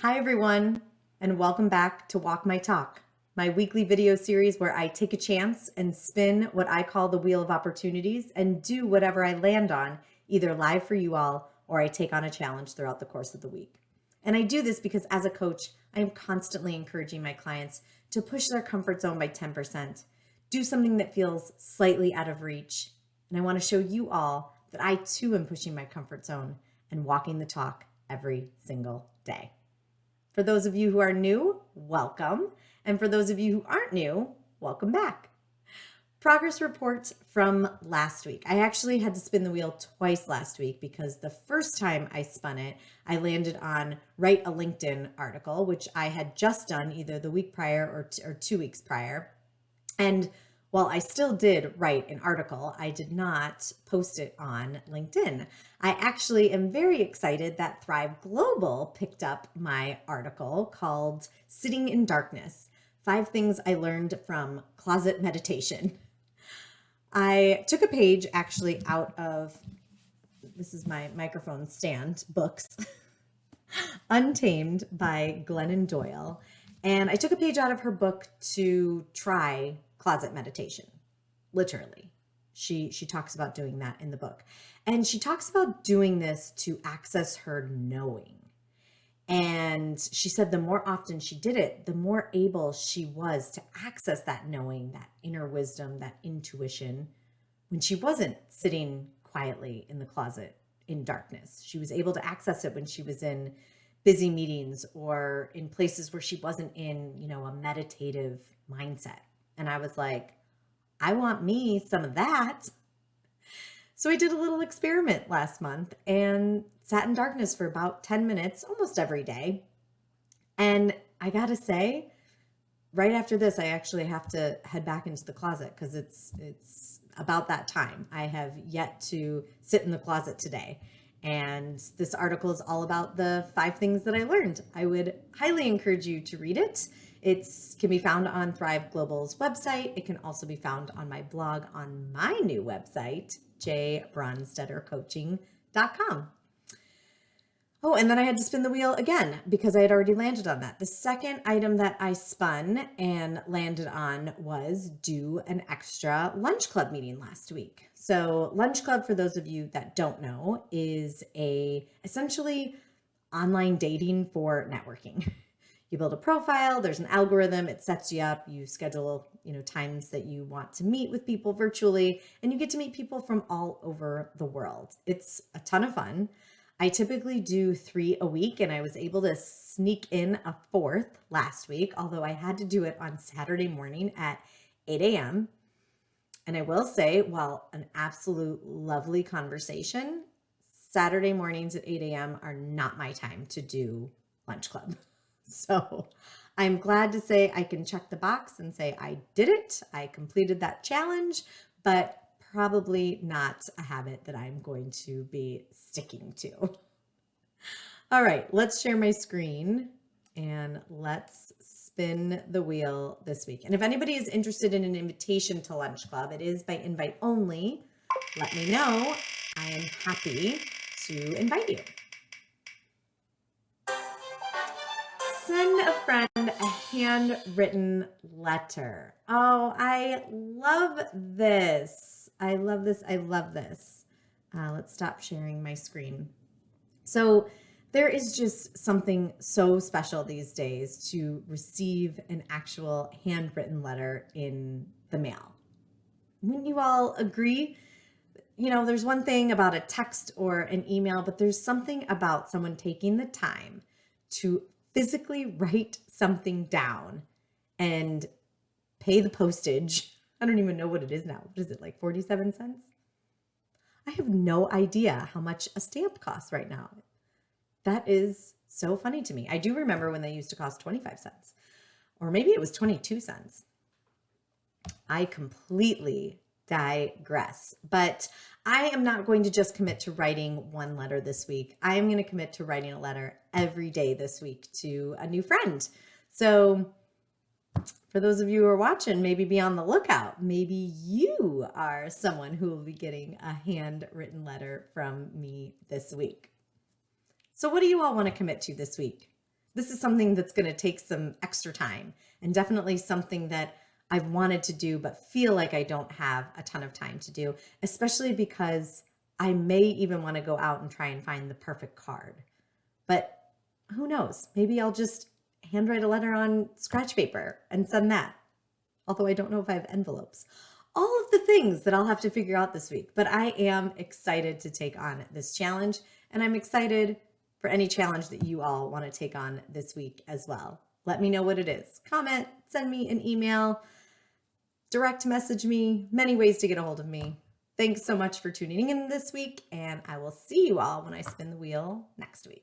Hi everyone, and welcome back to Walk My Talk, my weekly video series where I take a chance and spin what I call the Wheel of Opportunities and do whatever I land on, either live for you all or I take on a challenge throughout the course of the week. And I do this because as a coach, I am constantly encouraging my clients to push their comfort zone by 10%, do something that feels slightly out of reach. And I want to show you all that I too am pushing my comfort zone and walking the talk every single day. For those of you who are new, welcome. And for those of you who aren't new, welcome back. Progress report from last week. I actually had to spin the wheel twice last week because the first time I spun it, I landed on write a LinkedIn article, which I had just done either the week prior or 2 weeks prior. And while I still did write an article, I did not post it on LinkedIn. I actually am very excited that Thrive Global picked up my article called Sitting in Darkness, 5 Things I Learned from Closet Meditation. I took a page actually out of, this is my microphone stand, books, Untamed by Glennon Doyle. And I took a page out of her book to try closet meditation, literally. She talks about doing that in the book. And she talks about doing this to access her knowing. And she said the more often she did it, the more able she was to access that knowing, that inner wisdom, that intuition, when she wasn't sitting quietly in the closet in darkness. She was able to access it when she was in busy meetings or in places where she wasn't in, a meditative mindset. And I was like, I want me some of that. So I did a little experiment last month and sat in darkness for about 10 minutes, almost every day. And I gotta say, right after this, I actually have to head back into the closet because it's about that time. I have yet to sit in the closet today. And this article is all about the 5 things that I learned. I would highly encourage you to read it. It can be found on Thrive Global's website. It can also be found on my blog on my new website, jbronstettercoaching.com. Oh, and then I had to spin the wheel again because I had already landed on that. The second item that I spun and landed on was do an extra lunch club meeting last week. So lunch club, for those of you that don't know, is essentially online dating for networking. You build a profile, there's an algorithm, it sets you up, you schedule, times that you want to meet with people virtually, and you get to meet people from all over the world. It's a ton of fun. I typically do 3 a week, and I was able to sneak in a 4th last week, although I had to do it on Saturday morning at 8 a.m. And I will say, while an absolute lovely conversation, Saturday mornings at 8 a.m. are not my time to do lunch club. So I'm glad to say I can check the box and say I did it. I completed that challenge, but probably not a habit that I'm going to be sticking to. All right, let's share my screen and let's spin the wheel this week. And if anybody is interested in an invitation to Lunch Club, it is by invite only. Let me know. I am happy to invite you. Send a friend a handwritten letter. Oh, I love this. I love this. I love this. Let's stop sharing my screen. So there is just something so special these days to receive an actual handwritten letter in the mail. Wouldn't you all agree? There's one thing about a text or an email, but there's something about someone taking the time to physically write something down and pay the postage. I don't even know what it is now. What is it, like 47 cents? I have no idea how much a stamp costs right now. That is so funny to me. I do remember when they used to cost 25 cents, or maybe it was 22 cents. I completely digress, but I am not going to just commit to writing one letter this week. I am going to commit to writing a letter every day this week to a new friend. So for those of you who are watching, maybe be on the lookout. Maybe you are someone who will be getting a handwritten letter from me this week. So what do you all want to commit to this week? this is something that's going to take some extra time, and definitely something that I've wanted to do, but feel like I don't have a ton of time to do, especially because I may even want to go out and try and find the perfect card. But who knows? Maybe I'll just handwrite a letter on scratch paper and send that. Although I don't know if I have envelopes. All of the things that I'll have to figure out this week, but I am excited to take on this challenge, and I'm excited for any challenge that you all want to take on this week as well. Let me know what it is. Comment, send me an email, direct message me, many ways to get a hold of me. Thanks so much for tuning in this week, and I will see you all when I spin the wheel next week.